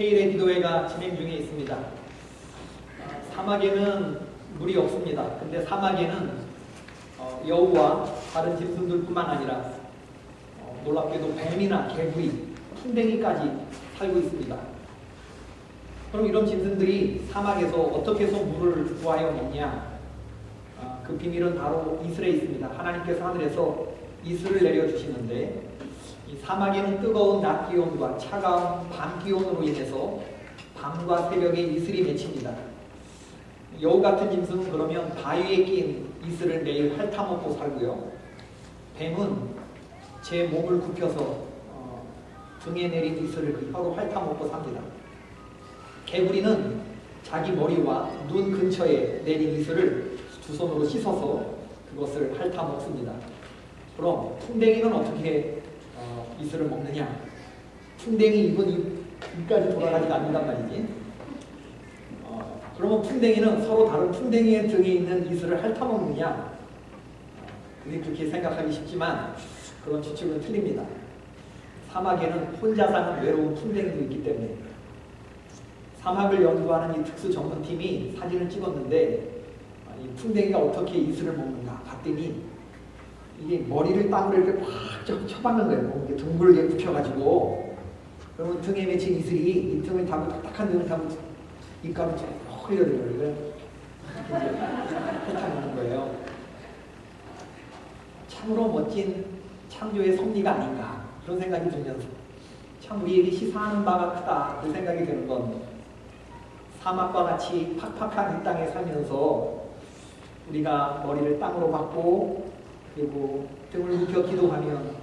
세일의 기도회가 진행 중에 있습니다. 사막에는 물이 없습니다. 근데 사막에는 여우와 다른 짐승들뿐만 아니라 놀랍게도 뱀이나 개구리, 풍뎅이까지 살고 있습니다. 그럼 이런 짐승들이 사막에서 어떻게 해서 물을 구하여 먹냐? 그 비밀은 바로 이슬에 있습니다. 하나님께서 하늘에서 이슬을 내려주시는데 이 사막에는 뜨거운 낮 기온과 차가운 밤 기온으로 인해서 밤과 새벽에 이슬이 맺힙니다. 여우 같은 짐승은 그러면 바위에 낀 이슬을 매일 핥아먹고 살고요. 뱀은 제 몸을 굽혀서 등에 내린 이슬을 혀로 핥아먹고 삽니다. 개구리는 자기 머리와 눈 근처에 내린 이슬을 두 손으로 씻어서 그것을 핥아먹습니다. 그럼 풍뎅이는 어떻게 이슬을 먹느냐? 풍뎅이 입은 입까지 돌아가지가 않는단 말이지. 그러면 풍뎅이는 서로 다른 풍뎅이의 등에 있는 이슬을 핥아먹느냐? 그렇게 생각하기 쉽지만 그런 추측은 틀립니다. 사막에는 혼자 사는 외로운 풍뎅이도 있기 때문에 사막을 연구하는 이 특수 전문팀이 사진을 찍었는데 이 풍뎅이가 어떻게 이슬을 먹는가 봤더니 이게 머리를 땅으로 이렇게 팍 쳐박는 거예요. 이렇게 둥글게 굽혀가지고 그러면 등에 맺힌 이슬이 이 등을 담고 딱딱한 등을 담고 입가로 쭉 흘려들어요. 이걸 이렇게 핥아먹는 거예요. 참으로 멋진 창조의 섭리가 아닌가 그런 생각이 들면서 참 우리에게 시사하는 바가 크다 그 생각이 드는 건 사막과 같이 팍팍한 이 땅에 살면서 우리가 머리를 땅으로 박고 그리고 등을 눕혀 기도하면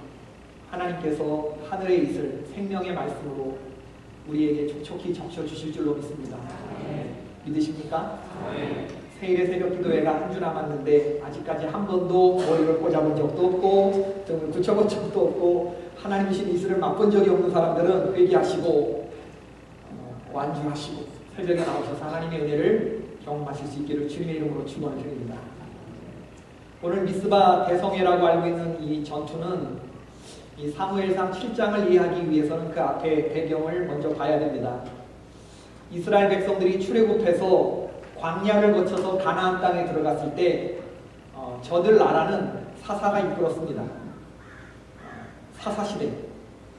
하나님께서 하늘의 이슬 생명의 말씀으로 우리에게 촉촉히 적셔주실 줄로 믿습니다. 믿으십니까? 세일의 새벽 기도회가 한 주 남았는데 아직까지 한 번도 머리를 꽂아본 적도 없고 등을 굳혀본 적도 없고 하나님 주신 이슬을 맛본 적이 없는 사람들은 회개하시고 완주하시고 새벽에 나오셔서 하나님의 은혜를 경험하실 수 있기를 주님의 이름으로 축원을 드립니다. 오늘 미스바 대성회라고 알고 있는 이 전투는 이 사무엘상 7장을 이해하기 위해서는 그 앞에 배경을 먼저 봐야 됩니다. 이스라엘 백성들이 출애굽해서 광야를 거쳐서 가나안 땅에 들어갔을 때 저들 나라는 사사가 이끌었습니다. 사사시대.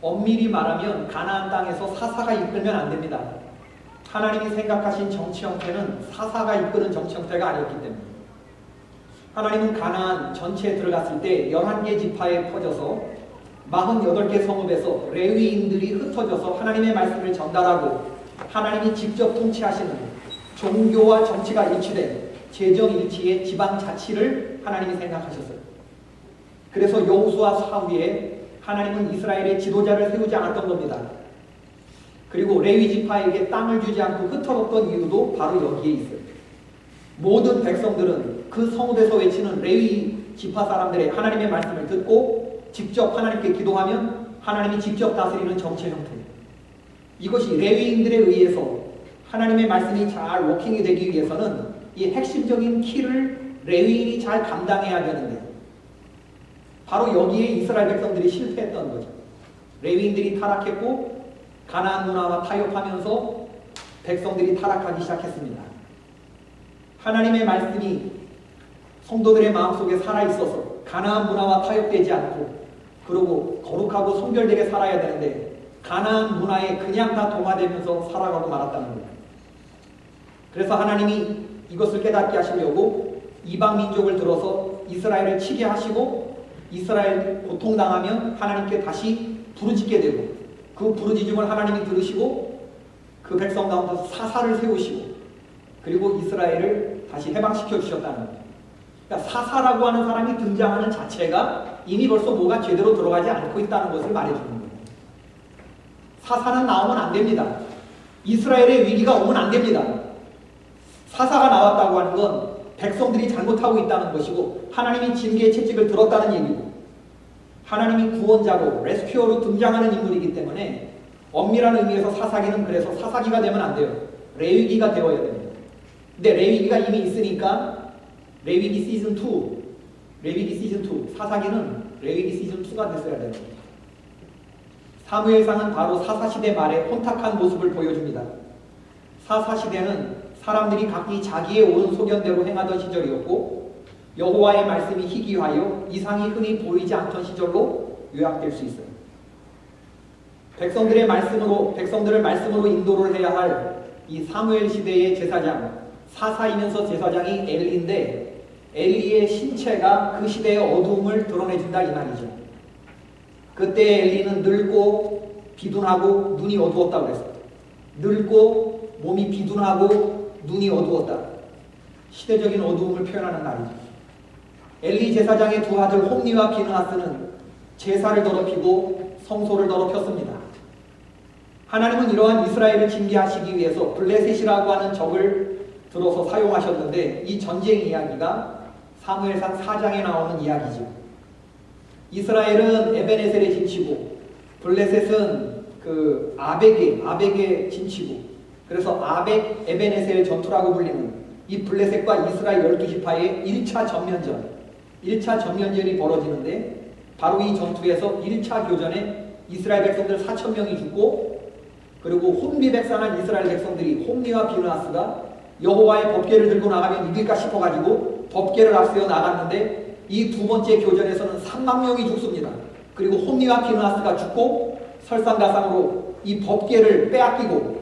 엄밀히 말하면 가나안 땅에서 사사가 이끌면 안 됩니다. 하나님이 생각하신 정치 형태는 사사가 이끄는 정치 형태가 아니었기 때문에 하나님은 가나안 전체에 들어갔을 때 11개 지파에 퍼져서 48개 성읍에서 레위인들이 흩어져서 하나님의 말씀을 전달하고 하나님이 직접 통치하시는 종교와 정치가 일치된 재정일치의 지방자치를 하나님이 생각하셨어요. 그래서 여호수아 사후에 하나님은 이스라엘의 지도자를 세우지 않았던 겁니다. 그리고 레위 지파에게 땅을 주지 않고 흩어졌던 이유도 바로 여기에 있어요. 모든 백성들은 그 성읍에서 외치는 레위 지파 사람들의 하나님의 말씀을 듣고 직접 하나님께 기도하면 하나님이 직접 다스리는 정치의 형태예요. 이것이 레위인들에 의해서 하나님의 말씀이 잘 워킹이 되기 위해서는 이 핵심적인 키를 레위인이 잘 감당해야 되는데 바로 여기에 이스라엘 백성들이 실패했던 거죠. 레위인들이 타락했고 가나안 문화와 타협하면서 백성들이 타락하기 시작했습니다. 하나님의 말씀이 성도들의 마음속에 살아있어서 가나안 문화와 타협되지 않고 그리고 거룩하고 성결되게 살아야 되는데 가나안 문화에 그냥 다 동화되면서 살아가고 말았다는 거예요. 그래서 하나님이 이것을 깨닫게 하시려고 이방 민족을 들어서 이스라엘을 치게 하시고 이스라엘 고통당하면 하나님께 다시 부르짖게 되고 그 부르짖음을 하나님이 들으시고 그 백성 가운데서 사사를 세우시고 그리고 이스라엘을 다시 해방시켜 주셨다는 거예요. 그러니까 사사라고 하는 사람이 등장하는 자체가 이미 벌써 뭐가 제대로 들어가지 않고 있다는 것을 말해주는 거예요. 사사는 나오면 안 됩니다. 이스라엘의 위기가 오면 안 됩니다. 사사가 나왔다고 하는 건 백성들이 잘못하고 있다는 것이고 하나님이 징계의 채찍을 들었다는 얘기고 하나님이 구원자로 레스큐어로 등장하는 인물이기 때문에 엄밀한 의미에서 사사기는 그래서 사사기가 되면 안 돼요. 레위기가 되어야 됩니다. 근데 레위기가 이미 있으니까 레위기 시즌 2, 레위기 시즌 2, 사사기는 레위기 시즌 2가 됐어야 됩니다. 사무엘상은 바로 사사시대 말의 혼탁한 모습을 보여줍니다. 사사시대는 사람들이 각기 자기의 옳은 소견대로 행하던 시절이었고 여호와의 말씀이 희귀하여 이상이 흔히 보이지 않던 시절로 요약될 수 있어요. 백성들을 말씀으로 인도를 해야 할 이 사무엘 시대의 제사장, 사사이면서 제사장이 엘리인데 엘리의 신체가 그 시대의 어두움을 드러내준다 이 말이죠. 그때 엘리는 늙고 비둔하고 눈이 어두웠다고 그랬어요. 늙고 몸이 비둔하고 눈이 어두웠다. 시대적인 어두움을 표현하는 말이죠. 엘리 제사장의 두 아들 홈니와 비느하스는 제사를 더럽히고 성소를 더럽혔습니다. 하나님은 이러한 이스라엘을 징계하시기 위해서 블레셋이라고 하는 적을 들어서 사용하셨는데 이 전쟁 이야기가 사무엘상 4장에 나오는 이야기죠. 이스라엘은 에벤에셀의 진치고 블레셋은 그 아벡의 진치고 그래서 아벡 에벤에셀 전투라고 불리는 이 블레셋과 이스라엘 12지파의 1차 전면전이 벌어지는데 바로 이 전투에서 1차 교전에 이스라엘 백성들 4,000명이 죽고 그리고 혼비백산한 이스라엘 백성들이 홈니와 비느하스가 여호와의 법궤를 들고 나가면 이길까 싶어가지고 법궤를 앞세워 나갔는데 이 두 번째 교전에서는 3만 명이 죽습니다. 그리고 홈니와 비느하스가 죽고 설상가상으로 이 법궤를 빼앗기고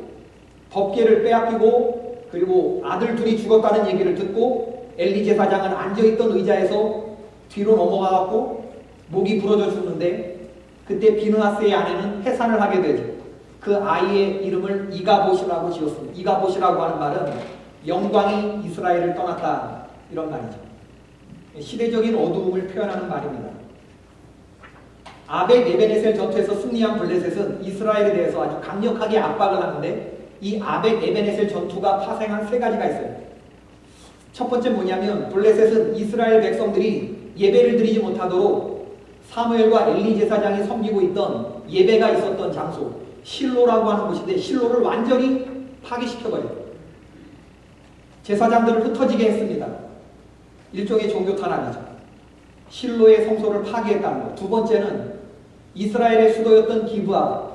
그리고 아들 둘이 죽었다는 얘기를 듣고 엘리 제사장은 앉아있던 의자에서 뒤로 넘어가갖고 목이 부러져 죽는데 그때 비느하스의 아내는 해산을 하게 되죠. 그 아이의 이름을 이가봇이라고 지었습니다. 이가봇이라고 하는 말은 영광이 이스라엘을 떠났다 이런 말이죠. 시대적인 어두움을 표현하는 말입니다. 아벡 에벤에셀 전투에서 승리한 블레셋은 이스라엘에 대해서 아주 강력하게 압박을 하는데 이 아벡 에벤에셀 전투가 파생한 세 가지가 있어요. 첫 번째 뭐냐면 블레셋은 이스라엘 백성들이 예배를 드리지 못하도록 사무엘과 엘리 제사장이 섬기고 있던 예배가 있었던 장소 실로라고 하는 곳인데 실로를 완전히 파괴시켜버려요. 제사장들을 흩어지게 했습니다. 일종의 종교 탄압이죠. 실로의 성소를 파괴했다는 것. 두 번째는 이스라엘의 수도였던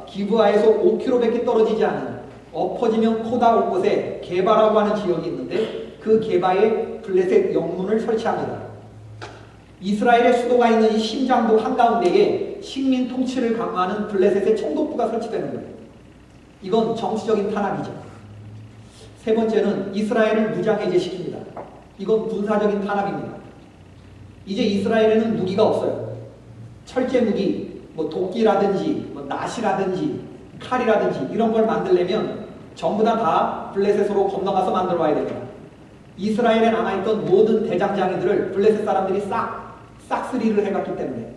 기브아에서 5km밖에 떨어지지 않은 엎어지면 코다 올 곳에 게바라고 하는 지역이 있는데 그 게바에 블레셋 영문을 설치합니다. 이스라엘의 수도가 있는 이 심장도 한가운데에 식민 통치를 강화하는 블레셋의 총독부가 설치되는 거예요. 이건 정치적인 탄압이죠. 세 번째는 이스라엘을 무장해제시킵니다. 이건 군사적인 탄압입니다. 이제 이스라엘에는 무기가 없어요. 철제 무기, 도끼라든지 낫이라든지 칼이라든지 이런 걸 만들려면 전부 다 블레셋으로 건너가서 만들어 와야 됩니다. 이스라엘에 남아있던 모든 대장장이들을 블레셋 사람들이 싹쓸이를 해갔기 때문에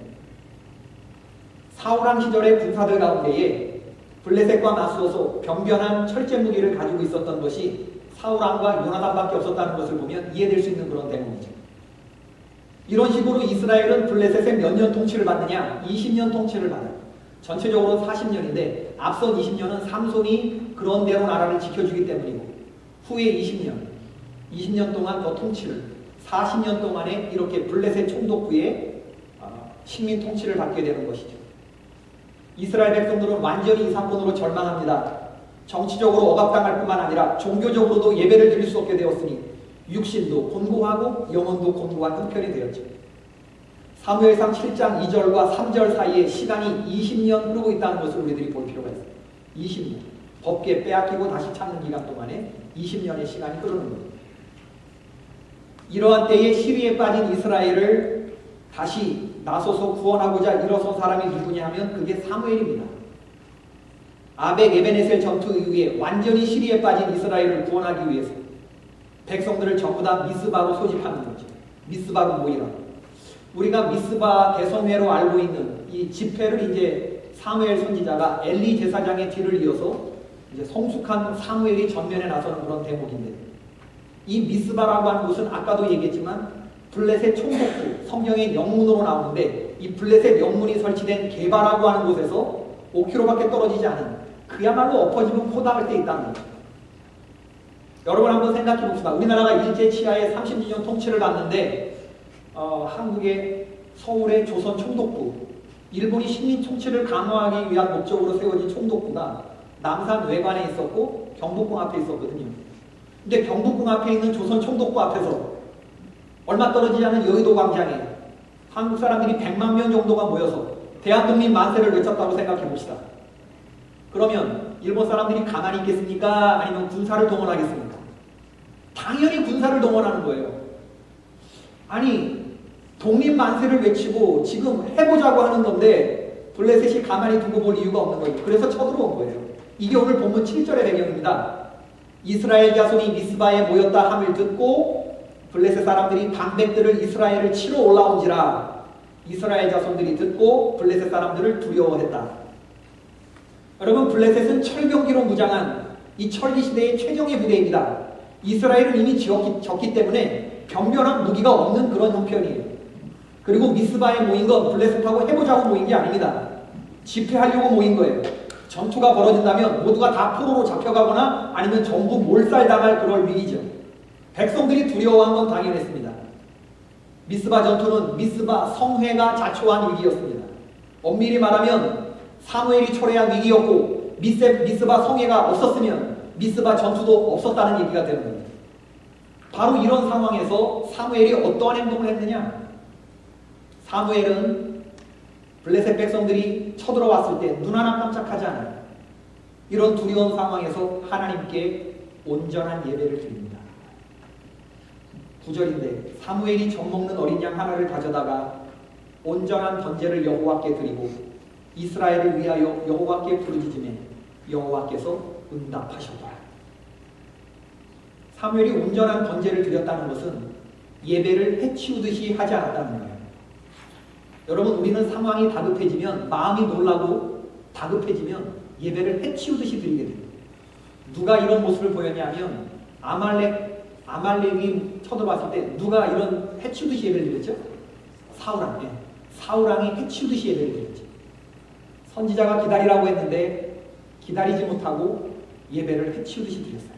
사울왕 시절의 군사들 가운데에 블레셋과 맞서서 변변한 철제 무기를 가지고 있었던 것이 사울왕과 요나단밖에 없었다는 것을 보면 이해될 수 있는 그런 대목이죠. 이런 식으로 이스라엘은 블레셋의 몇 년 통치를 받느냐? 20년 통치를 받아요. 전체적으로 40년인데 앞선 20년은 삼손이 그런 대로 나라를 지켜주기 때문이고 후에 20년 동안 더 통치를 40년 동안에 이렇게 블레셋 총독부의 식민 통치를 받게 되는 것이죠. 이스라엘 백성들은 완전히 이상권으로 절망합니다. 정치적으로 억압당할 뿐만 아니라 종교적으로도 예배를 드릴 수 없게 되었으니 육신도 곤고하고 영혼도 곤고한 형편이 되었죠. 사무엘상 7장 2절과 3절 사이에 시간이 20년 흐르고 있다는 것을 우리들이 볼 필요가 있어요. 20년. 법궤 빼앗기고 다시 찾는 기간 동안에 20년의 시간이 흐르는 겁니다. 이러한 때에 시리에 빠진 이스라엘을 다시 나서서 구원하고자 일어선 사람이 누구냐 하면 그게 사무엘입니다. 아벡 에벤에셀 전투 이후에 완전히 시리에 빠진 이스라엘을 구원하기 위해서 백성들을 전부 다 미스바로 소집하는 거죠. 미스바로 모이라. 우리가 미스바 대성회로 알고 있는 이 집회를 이제 사무엘 선지자가 엘리 제사장의 뒤를 이어서 이제 성숙한 사무엘이 전면에 나서는 그런 대목인데 이 미스바라고 하는 곳은 아까도 얘기했지만 블레셋 총독부, 성경의 영문으로 나오는데 이 블레셋 영문이 설치된 게바라고 하는 곳에서 5km밖에 떨어지지 않은 그야말로 엎어지면 포닥할 때 있다는 거죠. 여러분 한번 생각해 봅시다. 우리나라가 일제 치하에 30년 통치를 받는데 한국의 서울의 조선 총독부 일본이 식민 통치를 강화하기 위한 목적으로 세워진 총독부가 남산 외관에 있었고 경복궁 앞에 있었거든요. 근데 경복궁 앞에 있는 조선 총독부 앞에서 얼마 떨어지지 않은 여의도 광장에 한국 사람들이 100만 명 정도가 모여서 대한독립 만세를 외쳤다고 생각해 봅시다. 그러면 일본 사람들이 가만히 있겠습니까? 아니면 군사를 동원하겠습니까? 당연히 군사를 동원하는 거예요. 아니, 독립 만세를 외치고 지금 해보자고 하는 건데 블레셋이 가만히 두고 볼 이유가 없는 거예요. 그래서 쳐들어온 거예요. 이게 오늘 본문 7절의 배경입니다. 이스라엘 자손이 미스바에 모였다 함을 듣고 블레셋 사람들이 방백들을 이스라엘을 치러 올라온지라 이스라엘 자손들이 듣고 블레셋 사람들을 두려워했다. 여러분, 블레셋은 철병기로 무장한 이 철기 시대의 최정예 부대입니다. 이스라엘은 이미 졌기 때문에 변변한 무기가 없는 그런 형편이에요. 그리고 미스바에 모인 건 블레셋하고 해보자고 모인 게 아닙니다. 집회하려고 모인 거예요. 전투가 벌어진다면 모두가 다 포로로 잡혀가거나 아니면 전부 몰살당할 그럴 위기죠. 백성들이 두려워한 건 당연했습니다. 미스바 전투는 미스바 성회가 자초한 위기였습니다. 엄밀히 말하면 사무엘이 초래한 위기였고 미스바 성회가 없었으면 미스바 전투도 없었다는 얘기가 되는 겁니다. 바로 이런 상황에서 사무엘이 어떠한 행동을 했느냐? 사무엘은 블레셋 백성들이 쳐들어왔을 때 눈 하나 깜짝하지 않아요. 이런 두려운 상황에서 하나님께 온전한 예배를 드립니다. 9절인데 사무엘이 젖먹는 어린 양 하나를 가져다가 온전한 번제를 여호와께 드리고 이스라엘을 위하여 여호와께 부르짖으매 여호와께서 응답하셨더라. 사무엘이 온전한 번제를 드렸다는 것은 예배를 해치우듯이 하지 않았다는 거예요. 여러분, 우리는 상황이 다급해지면, 마음이 놀라고 다급해지면 예배를 해치우듯이 드리게 됩니다. 누가 이런 모습을 보였냐면 아말렉이 쳐들어왔을 때 누가 이런 해치우듯이 예배를 드렸죠? 사울왕. 예. 사울왕이 해치우듯이 예배를 드렸죠. 선지자가 기다리라고 했는데 기다리지 못하고 예배를 해치우듯이 드렸어요.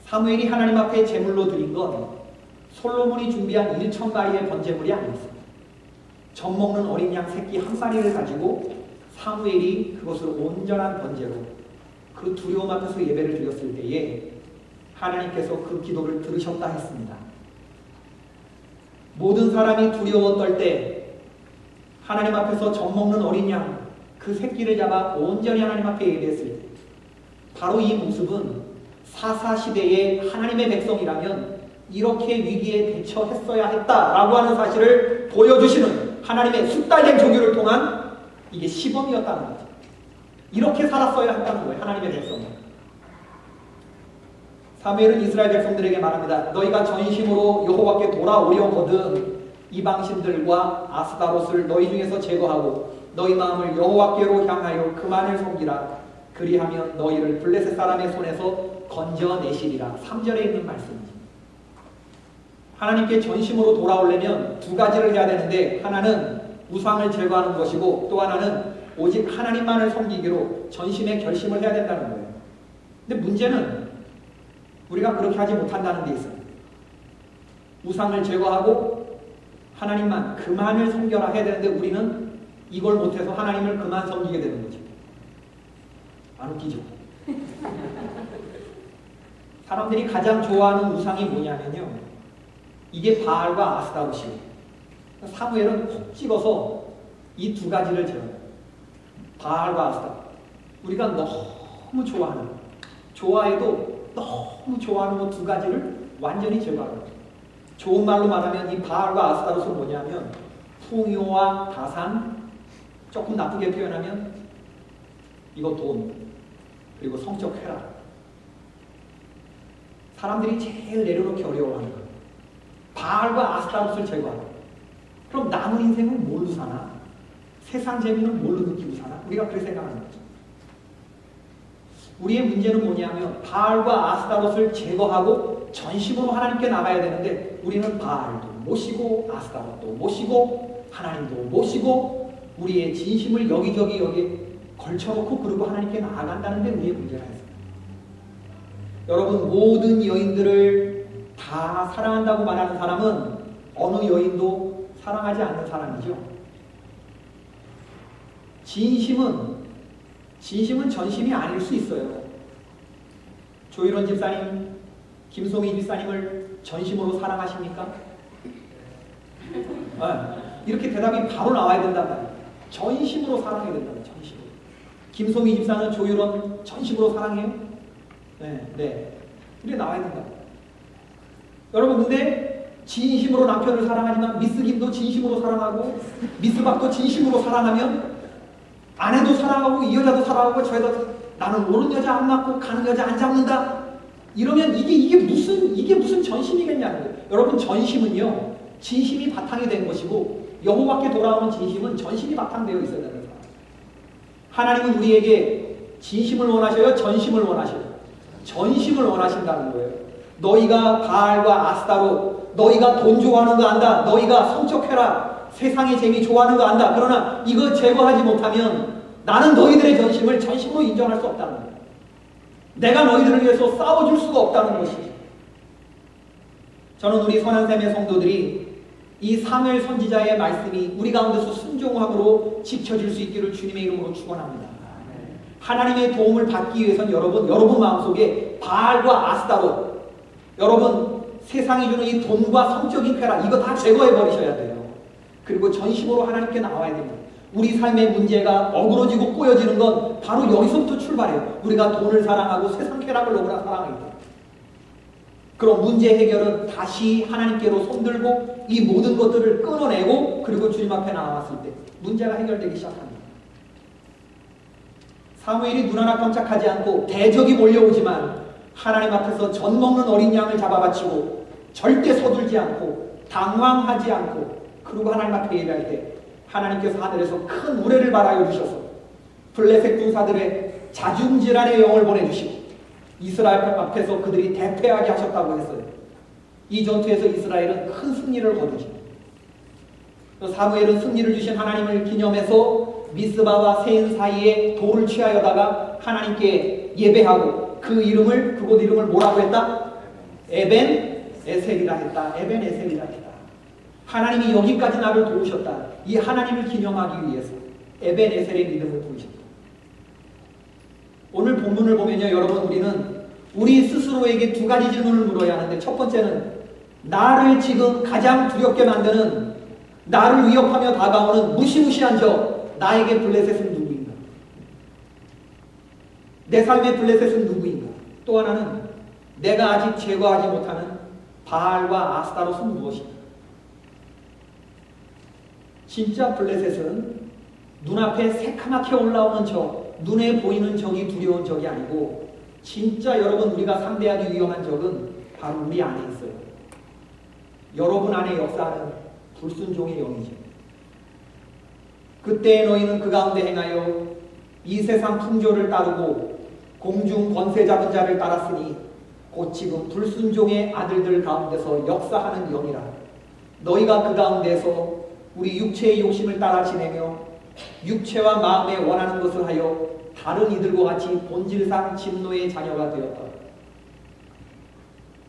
사무엘이 하나님 앞에 제물로 드린 건 솔로몬이 준비한 1,000마리의 번제물이 아니었습니다. 젖먹는 어린 양 새끼 한 마리를 가지고 사무엘이 그것을 온전한 번제로 그 두려움 앞에서 예배를 드렸을 때에 하나님께서 그 기도를 들으셨다 했습니다. 모든 사람이 두려워 떨 때 하나님 앞에서 젖먹는 어린 양 그 새끼를 잡아 온전히 하나님 앞에 예배했을 때 바로 이 모습은 사사시대의 하나님의 백성이라면 이렇게 위기에 대처했어야 했다라고 하는 사실을 보여주시는 하나님의 숙달된 조교를 통한 이게 시범이었다는 거죠. 이렇게 살았어야 했다는 거예요. 하나님의 백성은. 사무엘은 이스라엘 백성들에게 말합니다. 너희가 전심으로 여호와께 돌아오려거든 이방신들과 아스다롯을 너희 중에서 제거하고 너희 마음을 여호와께로 향하여 그만을 섬기라. 그리하면 너희를 블레셋 사람의 손에서 건져내시리라. 3절에 있는 말씀이죠. 하나님께 전심으로 돌아오려면 두 가지를 해야 되는데 하나는 우상을 제거하는 것이고 또 하나는 오직 하나님만을 섬기기로 전심의 결심을 해야 된다는 거예요. 근데 문제는 우리가 그렇게 하지 못한다는 데 있어요. 우상을 제거하고 하나님만 그만을 섬겨라 해야 되는데 우리는 이걸 못해서 하나님을 그만 섬기게 되는 거죠. 안 웃기죠? 사람들이 가장 좋아하는 우상이 뭐냐면요, 이게 바알과 아스타롯이에요. 사무엘은 콕 찍어서 이 두 가지를 제어해요. 바알과 아스타롯. 우리가 너무 좋아하는, 좋아해도 너무 좋아하는 것 두 가지를 완전히 제거하는 거죠. 좋은 말로 말하면 이 바알과 아스타롯은 뭐냐면 풍요와 다산, 조금 나쁘게 표현하면 이거 돈, 그리고 성적 쾌락. 사람들이 제일 내려놓기 어려워하는 거예요. 바알과 아스타롯을 제거하고. 그럼 남은 인생은 뭘로 사나? 세상 재미는 뭘로 느끼고 사나? 우리가 그렇게 생각하는 거죠. 우리의 문제는 뭐냐면 바알과 아스타롯을 제거하고 전심으로 하나님께 나가야 되는데 우리는 바알도 모시고 아스타롯도 모시고 하나님도 모시고 우리의 진심을 여기저기 여기 걸쳐놓고 그리고 하나님께 나아간다는 데 우리의 문제가 있습니다. 여러분, 모든 여인들을 다 사랑한다고 말하는 사람은 어느 여인도 사랑하지 않는 사람이죠. 진심은 전심이 아닐 수 있어요. 조일원 집사님, 김송희 집사님을 전심으로 사랑하십니까? 이렇게 대답이 바로 나와야 된단 말이에요. 전심으로 사랑해야 된다는 거예요. 전심으로. 김송희 집사는 조일원 전심으로 사랑해요? 네. 이렇게 나와야 된다. 여러분, 근데 진심으로 남편을 사랑하지만 미스 김도 진심으로 사랑하고 미스 박도 진심으로 사랑하면 아내도 사랑하고 이 여자도 사랑하고 저 여자도 나는 오른 여자 안 맞고 가는 여자 안 잡는다. 이러면 이게 무슨 전심이겠냐는 거예요. 여러분, 전심은요, 진심이 바탕이 된 것이고 여호와께 돌아오는 진심은 전심이 바탕되어 있어야 되는 거예요. 하나님은 우리에게 진심을 원하셔요? 전심을 원하셔요? 전심을 원하신다는 거예요. 너희가 바알과 아스타로, 너희가 돈 좋아하는 거 안다. 너희가 성적 쾌락, 세상의 재미 좋아하는 거 안다. 그러나 이거 제거하지 못하면 나는 너희들의 전심으로 인정할 수 없다는 거예요. 내가 너희들을 위해서 싸워줄 수가 없다는 것이죠. 저는 우리 선한샘의 성도들이 이 사무엘 선지자의 말씀이 우리 가운데서 순종함으로 지켜질 수 있기를 주님의 이름으로 축원합니다. 하나님의 도움을 받기 위해서는 여러분 마음속에 바알과 아스타로, 여러분 세상이 주는 이 돈과 성적인 쾌락, 이거 다 제거해 버리셔야 돼요. 그리고 전심으로 하나님께 나와야 됩니다. 우리 삶의 문제가 어그러지고 꼬여지는 건 바로 여기서부터 출발해요. 우리가 돈을 사랑하고 세상 쾌락을 너무나 사랑하기 때문에. 그럼 문제 해결은 다시 하나님께로 손들고 이 모든 것들을 끊어내고 그리고 주님 앞에 나왔을 때 문제가 해결되기 시작합니다. 사무엘이 눈 하나 깜짝하지 않고 대적이 몰려오지만 하나님 앞에서 젖 먹는 어린 양을 잡아바치고 절대 서둘지 않고 당황하지 않고 그리고 하나님 앞에 예배할 때 하나님께서 하늘에서 큰 우레를 발하여 주셔서 블레셋 군사들의 자중질환의 영을 보내주시고 이스라엘 앞에서 그들이 대패하게 하셨다고 했어요. 이 전투에서 이스라엘은 큰 승리를 거두죠. 사무엘은 승리를 주신 하나님을 기념해서 미스바와 세인 사이에 돌을 취하여다가 하나님께 예배하고 그곳 이름을 뭐라고 했다? 에벤 에셀이라 했다. 에벤 에셀이라 했다. 하나님이 여기까지 나를 도우셨다. 이 하나님을 기념하기 위해서 에벤 에셀의 믿음을 보이셨다. 오늘 본문을 보면요, 여러분, 우리는 우리 스스로에게 두 가지 질문을 물어야 하는데, 첫 번째는 나를 지금 가장 두렵게 만드는, 나를 위협하며 다가오는 무시무시한 나에게 블레셋은 누구인가? 내 삶의 블레셋은 누구인가? 또 하나는 내가 아직 제거하지 못하는 바알과 아스타롯은 무엇인가? 진짜 블레셋은 눈앞에 새카맣게 올라오는 눈에 보이는 적이 두려운 적이 아니고, 진짜 여러분 우리가 상대하기 위험한 적은 바로 우리 안에 있어요. 여러분 안에 역사하는 불순종의 영이죠. 그때 너희는 그 가운데 행하여 이 세상 풍조를 따르고 공중 권세 잡은 자를 따랐으니 곧 지금 불순종의 아들들 가운데서 역사하는 영이라. 너희가 그 가운데서 우리 육체의 욕심을 따라 지내며 육체와 마음에 원하는 것을 하여 다른 이들과 같이 본질상 진노의 자녀가 되었다.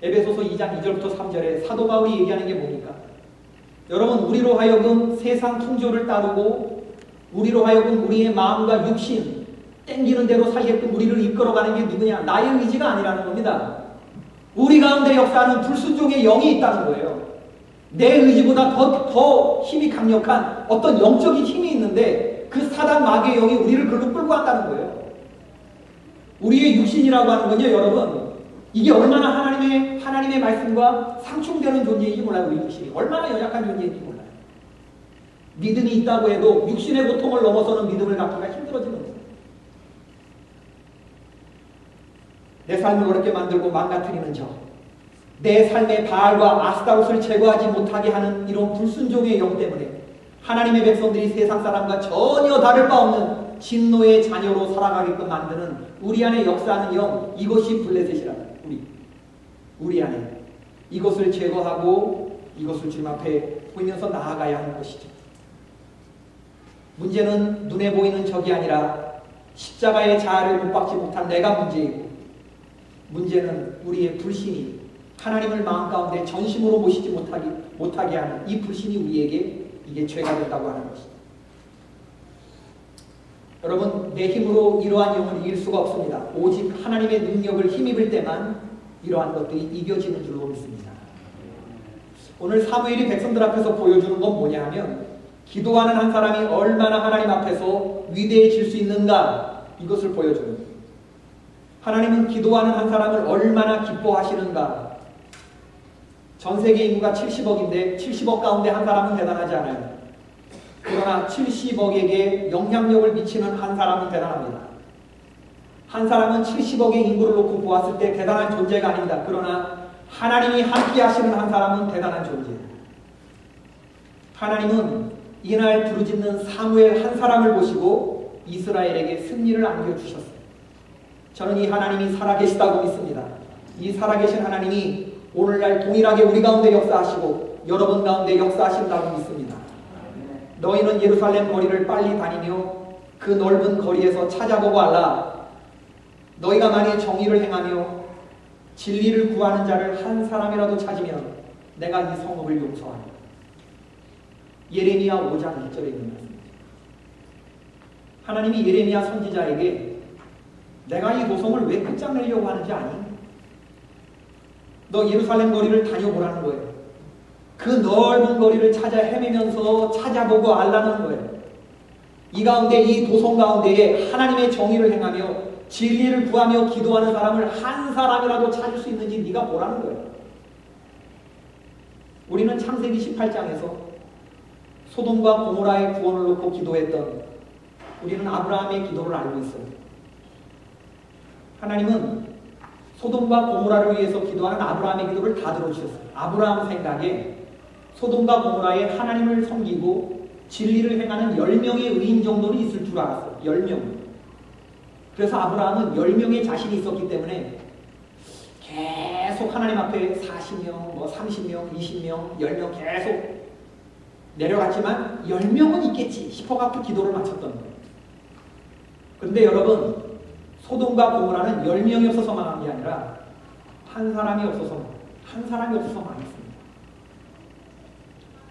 에베소서 2장 2절부터 3절에 사도 바울이 얘기하는 게 뭡니까? 여러분, 우리로 하여금 세상 풍조를 따르고 우리로 하여금 우리의 마음과 육신 땡기는 대로 살게끔 우리를 이끌어가는 게 누구냐? 나의 의지가 아니라는 겁니다. 우리 가운데 역사하는 불순종의 영이 있다는 거예요. 내 의지보다 더 힘이 강력한 어떤 영적인 힘이 있는데 그 사단 마귀의 영이 우리를 글로 끌고 간다는 거예요. 우리의 육신이라고 하는 건요, 여러분, 이게 얼마나 하나님의 말씀과 상충되는 존재인지 몰라요. 우리 육신이 얼마나 연약한 존재인지 몰라요. 믿음이 있다고 해도 육신의 고통을 넘어서는 믿음을 갖기가 힘들어지는 거예요. 내 삶을 어렵게 만들고 망가뜨리는 내 삶의 바알과 아스타롯을 제거하지 못하게 하는 이런 불순종의 영 때문에 하나님의 백성들이 세상 사람과 전혀 다를 바 없는 진노의 자녀로 살아가게끔 만드는 우리 안에 역사하는 영, 이것이 블레셋이라는 우리 안에 이것을 제거하고 이것을 주님 앞에 보이면서 나아가야 하는 것이죠. 문제는 눈에 보이는 적이 아니라 십자가의 자아를 못 박지 못한 내가 문제이고, 문제는 우리의 불신이 하나님을 마음 가운데 전심으로 모시지 못하게 하는 이 불신이 우리에게 이게 죄가 된다고 하는 것입니다. 여러분, 내 힘으로 이러한 영을 이길 수가 없습니다. 오직 하나님의 능력을 힘입을 때만 이러한 것들이 이겨지는 줄로 믿습니다. 오늘 사무엘이 백성들 앞에서 보여주는 건 뭐냐 하면 기도하는 한 사람이 얼마나 하나님 앞에서 위대해질 수 있는가, 이것을 보여주는 거예요. 하나님은 기도하는 한 사람을 얼마나 기뻐하시는가. 전 세계 인구가 70억인데 70억 가운데 한 사람은 대단하지 않아요. 그러나 70억에게 영향력을 미치는 한 사람은 대단합니다. 한 사람은 70억의 인구를 놓고 보았을 때 대단한 존재가 아닙니다. 그러나 하나님이 함께 하시는 한 사람은 대단한 존재예요. 하나님은 이날 부르짖는 사무엘 한 사람을 보시고 이스라엘에게 승리를 안겨주셨어요. 저는 이 하나님이 살아계시다고 믿습니다. 이 살아계신 하나님이 오늘날 동일하게 우리 가운데 역사하시고 여러분 가운데 역사하신다고 믿습니다. 너희는 예루살렘 거리를 빨리 다니며 그 넓은 거리에서 찾아보고 알라. 너희가 만일 정의를 행하며 진리를 구하는 자를 한 사람이라도 찾으면 내가 이 성읍을 용서하리라. 예레미야 5장 1절에 있는 말씀입니다. 하나님이 예레미야 선지자에게 내가 이 도성을 왜 끝장내려고 하는지 아니? 너 예루살렘 거리를 다녀보라는 거예요. 그 넓은 거리를 찾아 헤매면서 찾아보고 알라는 거예요. 이 가운데, 이 도성 가운데에 하나님의 정의를 행하며 진리를 구하며 기도하는 사람을 한 사람이라도 찾을 수 있는지 네가 보라는 거예요. 우리는 창세기 18장에서 소돔과 고모라의 구원을 놓고 기도했던 우리는 아브라함의 기도를 알고 있어요. 하나님은 소돔과 고모라를 위해서 기도하는 아브라함의 기도를 다 들어주셨어요. 아브라함 생각에 소돔과 고모라에 하나님을 섬기고 진리를 행하는 10명의 의인 정도는 있을 줄 알았어요. 10명. 그래서 아브라함은 10명의 자신이 있었기 때문에 계속 하나님 앞에 40명, 30명, 20명, 10명 계속 내려갔지만 10명은 있겠지 싶어갖고 기도를 마쳤던 거예요. 그런데 여러분, 소돔과 고모라는 10명이 없어서 망한 게 아니라 한 사람이 없어서 망했습니다.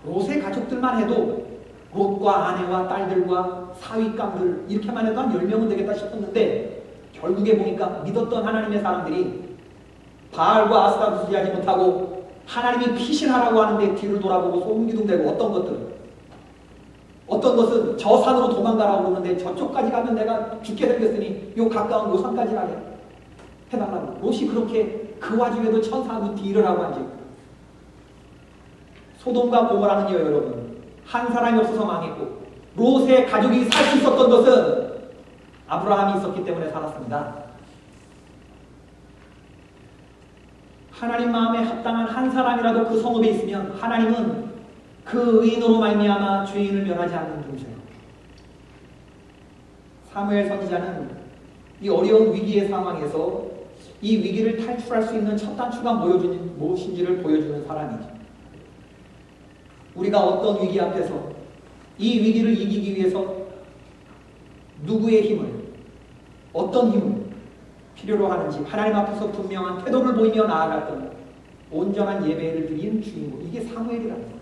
롯의 가족들만 해도 롯과 아내와 딸들과 사위감들 이렇게만 해도 한 10명은 되겠다 싶었는데 결국에 보니까 믿었던 하나님의 사람들이 바알과 아스타를 수지하지 못하고 하나님이 피신하라고 하는데 뒤를 돌아보고 소음기둥대고 어떤 것은 저 산으로 도망가라고 그러는데 저쪽까지 가면 내가 죽게 생겼으니 요 가까운 요 산까지 가게 해달라고. 롯이 그렇게 그 와중에도 천사하고 딜을 하고 앉아있고. 소돔과 고모라는요 여러분, 한 사람이 없어서 망했고 롯의 가족이 살 수 있었던 것은 아브라함이 있었기 때문에 살았습니다. 하나님 마음에 합당한 한 사람이라도 그 성읍에 있으면 하나님은 그 의인으로 말미암아 죄인을 면하지 않는 분이세요. 사무엘 선지자는 이 어려운 위기의 상황에서 이 위기를 탈출할 수 있는 첫 단추가 무엇인지를 보여주는 사람이죠. 우리가 어떤 위기 앞에서 이 위기를 이기기 위해서 누구의 힘을, 어떤 힘을 필요로 하는지 하나님 앞에서 분명한 태도를 보이며 나아갔던 온전한 예배를 드린 주인공, 이게 사무엘이라는 거예요.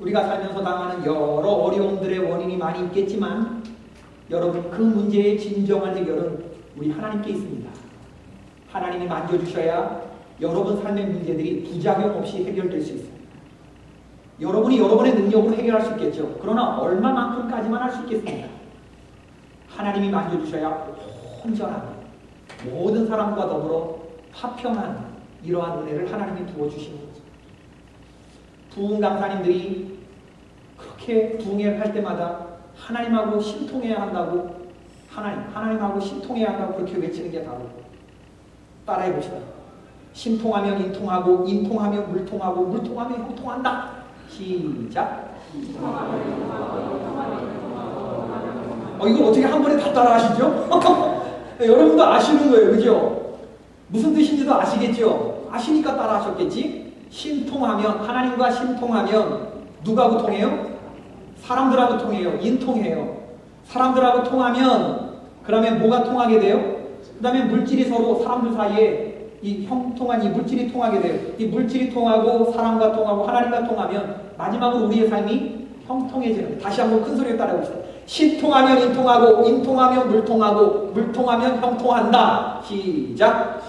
우리가 살면서 당하는 여러 어려움들의 원인이 많이 있겠지만 여러분, 그 문제의 진정한 해결은 우리 하나님께 있습니다. 하나님이 만져주셔야 여러분 삶의 문제들이 부작용 없이 해결될 수 있습니다. 여러분이 여러분의 능력으로 해결할 수 있겠죠. 그러나 얼마만큼까지만 할 수 있겠습니까? 하나님이 만져주셔야 온전하게 모든 사람과 더불어 화평한 이러한 은혜를 하나님이 부어주시는 거죠. 부흥 강사님들이 그렇게 부흥회를 할 때마다 하나님하고 신통해야 한다고, 하나님하고 신통해야 한다고 그렇게 외치는 게 바로, 따라해 봅시다. 신통하면 인통하고, 인통하면 물통하고, 물통하면 형통한다. 시작. 이걸 어떻게 한 번에 다 따라 하시죠? 여러분도 아시는 거예요. 그죠? 무슨 뜻인지도 아시겠죠? 아시니까 따라 하셨겠지? 신통하면, 하나님과 신통하면 누구하고 통해요? 사람들하고 통해요. 인통해요. 사람들하고 통하면 그러면 뭐가 통하게 돼요? 그 다음에 물질이 서로 사람들 사이에 이 형통한 이 물질이 통하게 돼요. 이 물질이 통하고 사람과 통하고 하나님과 통하면 마지막으로 우리의 삶이 형통해지는 거예요. 다시 한번 큰 소리로 따라해봅시다. 신통하면 인통하고 인통하면 물통하고 물통하면 형통한다. 시작.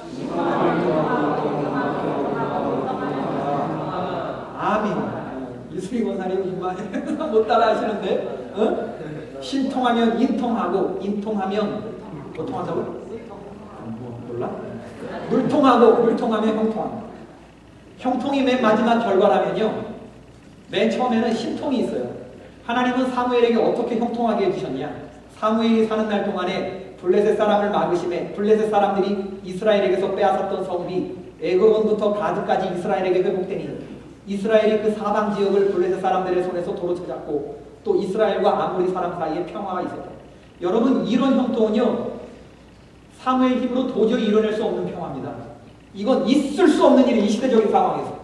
아멘. 이수리 권사님 정말 못 따라 하시는데 신통하면 인통하고 인통하면 뭐 통하자고? 몰라? 물통하고 물통하면 형통한다. 형통이 맨 마지막 결과라면요, 맨 처음에는 신통이 있어요. 하나님은 사무엘에게 어떻게 형통하게 해주셨냐? 사무엘이 사는 날 동안에 블레셋 사람을 막으심에 블레셋 사람들이 이스라엘에게서 빼앗았던 성읍이 에그론부터 가드까지 이스라엘에게 회복되니 이스라엘이 그 사방 지역을 블레셋 사람들의 손에서 도로 찾았고 또 이스라엘과 아모리 사람 사이에 평화가 있었다. 여러분, 이런 형통은요, 사무엘 힘으로 도저히 이뤄낼 수 없는 평화입니다. 이건 있을 수 없는 일이 이 시대적인 상황에서.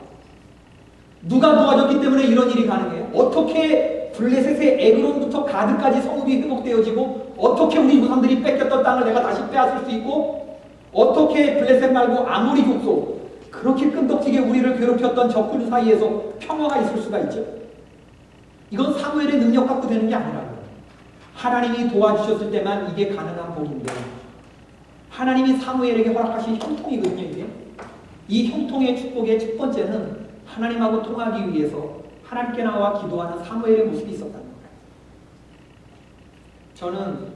누가 도와줬기 때문에 이런 일이 가능해요? 어떻게 블레셋의 에그론부터 가드까지 성읍이 회복되어지고 어떻게 우리 조상들이 뺏겼던 땅을 내가 다시 빼앗을 수 있고 어떻게 블레셋 말고 아모리 족속 그렇게 끈덕지게 우리를 괴롭혔던 적군 사이에서 평화가 있을 수가 있죠? 이건 사무엘의 능력 갖고 되는 게 아니라고요. 하나님이 도와주셨을 때만 이게 가능한 복인데 하나님이 사무엘에게 허락하신 형통이거든요. 이게. 이 형통의 축복의 첫 번째는 하나님하고 통하기 위해서 하나님께 나와 기도하는 사무엘의 모습이 있었다는 거예요. 저는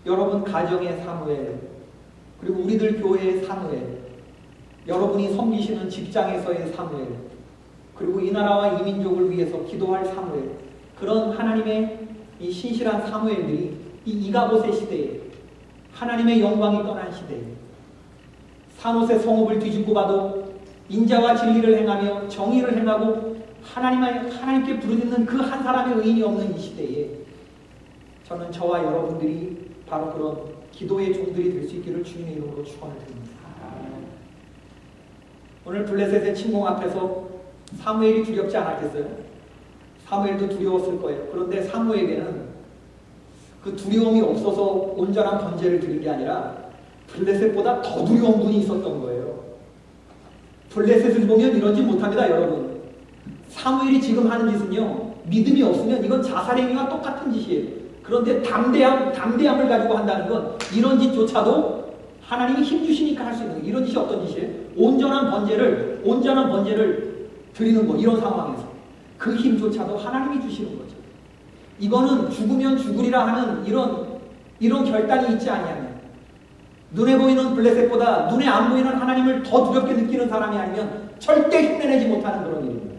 여러분 가정의 사무엘, 그리고 우리들 교회의 사무엘, 여러분이 섬기시는 직장에서의 사무엘, 그리고 이 나라와 이 민족을 위해서 기도할 사무엘, 그런 하나님의 이 신실한 사무엘들이 이 이가봇의 시대에 하나님의 영광이 떠난 시대에 산옷의 성읍을 뒤집고 봐도 인자와 진리를 행하며 정의를 행하고 하나님께 부르짖는 그 한 사람의 의인이 없는 이 시대에 저는 저와 여러분들이 바로 그런 기도의 종들이 될 수 있기를 주님의 이름으로 축원을 드립니다. 오늘 블레셋의 침공 앞에서 사무엘이 두렵지 않았겠어요? 사무엘도 두려웠을 거예요. 그런데 사무엘에게는 그 두려움이 없어서 온전한 번제를 드린 게 아니라 블레셋보다 더 두려운 분이 있었던 거예요. 블레셋을 보면 이러지 못합니다, 여러분. 사무엘이 지금 하는 짓은요, 믿음이 없으면 이건 자살행위와 똑같은 짓이에요. 그런데 담대함을 가지고 한다는 건 이런 짓조차도 하나님이 힘 주시니까 할 수 있는 거예요. 이런 짓이 어떤 짓이에요? 온전한 번제를 드리는 거, 이런 상황에서 그 힘조차도 하나님이 주시는 거죠. 이거는 죽으면 죽으리라 하는 이런 결단이 있지 아니하면, 눈에 보이는 블레셋보다 눈에 안 보이는 하나님을 더 두렵게 느끼는 사람이 아니면 절대 흉내내지 못하는 그런 일입니다.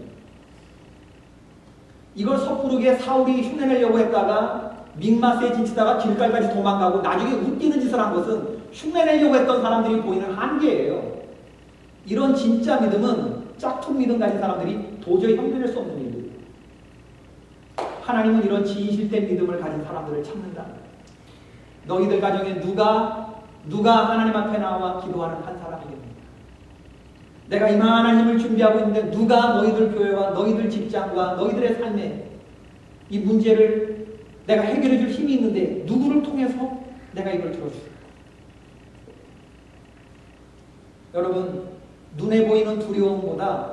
이걸 섣부르게 사울이 흉내내려고 했다가 믹마스에 진치다가 길갈까지 도망가고 나중에 웃기는 짓을 한 것은 흉내내려고 했던 사람들이 보이는 한계예요. 이런 진짜 믿음은 짝퉁 믿음 가진 사람들이 도저히 형제될 수 없는 일이에요. 하나님은 이런 진실된 믿음을 가진 사람들을 찾는다. 너희들 가정에 누가 하나님 앞에 나와 기도하는 한 사람이겠습니까? 내가 이만한 힘을 준비하고 있는데 누가 너희들 교회와 너희들 직장과 너희들의 삶에 이 문제를 내가 해결해 줄 힘이 있는데 누구를 통해서 내가 이걸 들어줄까? 여러분, 눈에 보이는 두려움보다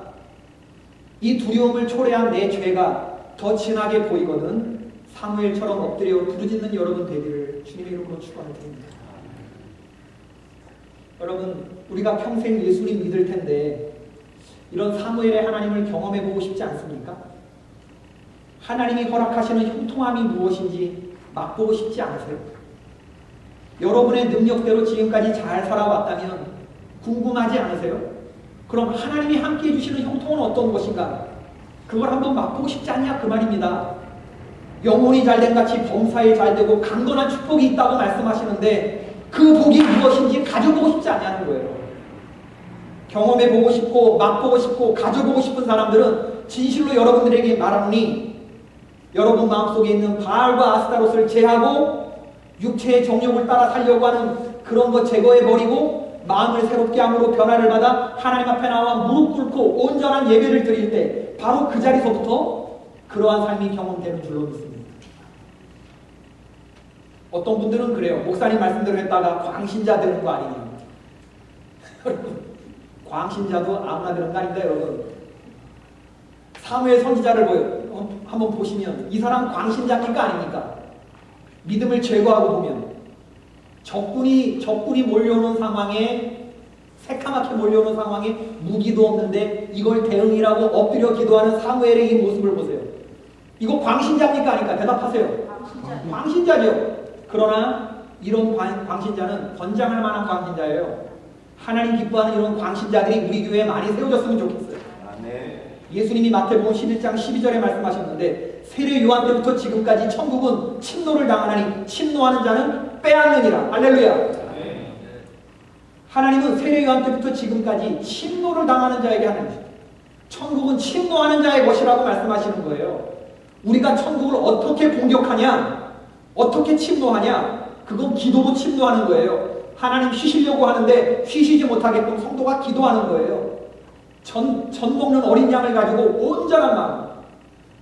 이 두려움을 초래한 내 죄가 더 진하게 보이거든 사무엘처럼 엎드려 부르짖는 여러분 되기를 주님의 이름으로 축원을 드립니다. 여러분, 우리가 평생 예수님 믿을 텐데 이런 사무엘의 하나님을 경험해보고 싶지 않습니까? 하나님이 허락하시는 형통함이 무엇인지 맛보고 싶지 않으세요? 여러분의 능력대로 지금까지 잘 살아왔다면 궁금하지 않으세요? 그럼 하나님이 함께해 주시는 형통은 어떤 것인가? 그걸 한번 맛보고 싶지 않냐? 그 말입니다. 영혼이 잘된 같이 범사에 잘되고 강건한 축복이 있다고 말씀하시는데 그 복이 무엇인지 가져보고 싶지 않냐는 거예요. 경험해보고 싶고 맛보고 싶고 가져보고 싶은 사람들은 진실로 여러분들에게 말하노니 여러분 마음속에 있는 바알과 아스타롯을 제하고 육체의 정욕을 따라 살려고 하는 그런 것 제거해버리고 마음을 새롭게 함으로 변화를 받아 하나님 앞에 나와 무릎 꿇고 온전한 예배를 드릴 때 바로 그 자리서부터 그러한 삶이 경험되는 줄로 믿습니다. 어떤 분들은 그래요. 목사님 말씀대로 했다가 광신자 되는 거 아니냐. 광신자도 아무나 되는 거 아닙니다, 여러분. 사무엘 선지자를 보여. 한번 보시면 이 사람 광신자입니까 아닙니까? 믿음을 제거하고 보면 적군이 몰려오는 상황에, 새카맣게 몰려오는 상황에 무기도 없는데 이걸 대응이라고 엎드려 기도하는 사무엘의 이 모습을 보세요. 이거 광신자입니까 아닙니까? 대답하세요. 광신자죠. 그러나 이런 광신자는 권장할 만한 광신자예요. 하나님 기뻐하는 이런 광신자들이 우리 교회에 많이 세워졌으면 좋겠어요. 예수님이 마태복음 11장 12절에 말씀하셨는데 세례 요한 때부터 지금까지 천국은 침노를 당하나니 침노하는 자는 빼앗느니라. 할렐루야. 하나님은 세례 요한 때부터 지금까지 침노를 당하는 자에게 하는 것입니다. 천국은 침노하는 자의 것이라고 말씀하시는 거예요. 우리가 천국을 어떻게 공격하냐, 어떻게 침노하냐, 그건 기도로 침노하는 거예요. 하나님 쉬시려고 하는데 쉬시지 못하게끔 성도가 기도하는 거예요. 전 먹는 어린 양을 가지고 온전한 마음,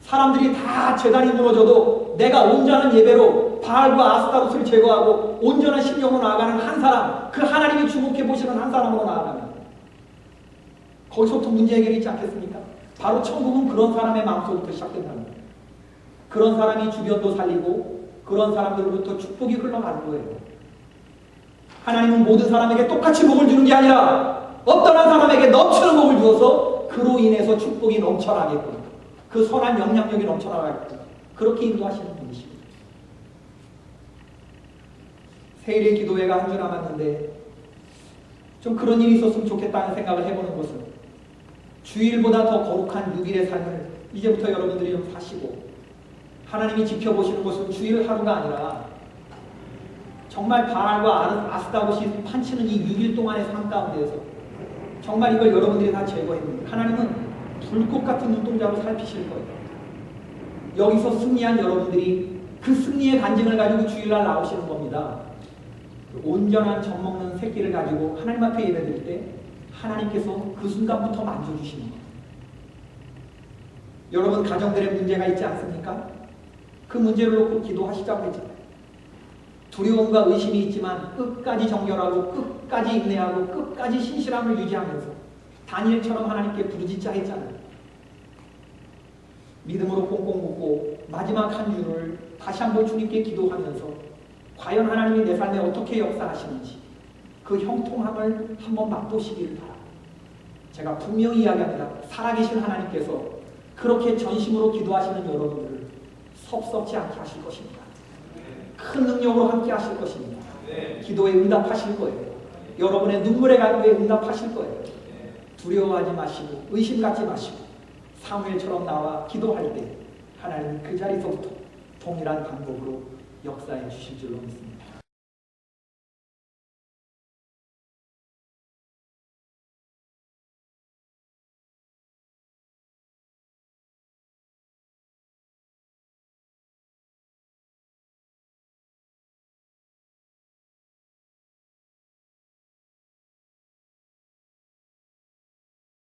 사람들이 다 제단이 무너져도 내가 온전한 예배로 바알과 아스타로스를 제거하고 온전한 심령으로 나아가는 한 사람, 그 하나님이 주목해 보시는 한 사람으로 나아가면 거기서부터 문제 해결이 있지 않겠습니까? 바로 천국은 그런 사람의 마음속부터 시작된다는 거예요. 그런 사람이 주변도 살리고 그런 사람들로부터 축복이 흘러가는 거예요. 하나님은 모든 사람에게 똑같이 복을 주는 게 아니라 어떤 한 사람에게 넘치는 복을 주어서 그로 인해서 축복이 넘쳐나게끔, 그 선한 영향력이 넘쳐나가게끔 그렇게 인도하시는 분이십니다. 세일의 기도회가 한 주 남았는데 좀 그런 일이 있었으면 좋겠다는 생각을 해보는 것은, 주일보다 더 거룩한 6일의 삶을 이제부터 여러분들이 좀 사시고, 하나님이 지켜보시는 것은 주일 하루가 아니라 정말 바알과 아스타롯이 판치는 이 6일 동안의 삶 가운데에서 정말 이걸 여러분들이 다 제거해줍니다. 하나님은 불꽃 같은 눈동자로 살피실 거예요. 여기서 승리한 여러분들이 그 승리의 간증을 가지고 주일날 나오시는 겁니다. 온전한 젖 먹는 새끼를 가지고 하나님 앞에 예배드릴 때 하나님께서 그 순간부터 만져주시는 거예요. 여러분 가정들의 문제가 있지 않습니까? 그 문제를 놓고 기도하시자고 했잖아요. 두려움과 의심이 있지만 끝까지 정결하고 끝까지 인내하고 끝까지 신실함을 유지하면서 다니엘처럼 하나님께 부르짖자 했잖아요. 믿음으로 꽁꽁 묶고 마지막 한 주를 다시 한번 주님께 기도하면서 과연 하나님이 내 삶에 어떻게 역사하시는지 그 형통함을 한번 맛보시기를 바랍니다. 제가 분명히 이야기합니다. 살아계신 하나님께서 그렇게 전심으로 기도하시는 여러분들을 섭섭지 않게 하실 것입니다. 큰 능력으로 함께 하실 것입니다. 기도에 응답하실 거예요. 여러분의 눈물의 간구에 응답하실 거예요. 두려워하지 마시고 의심 갖지 마시고 사무엘처럼 나와 기도할 때 하나님은 그 자리서부터 동일한 방법으로 역사해 주실 줄로 믿습니다.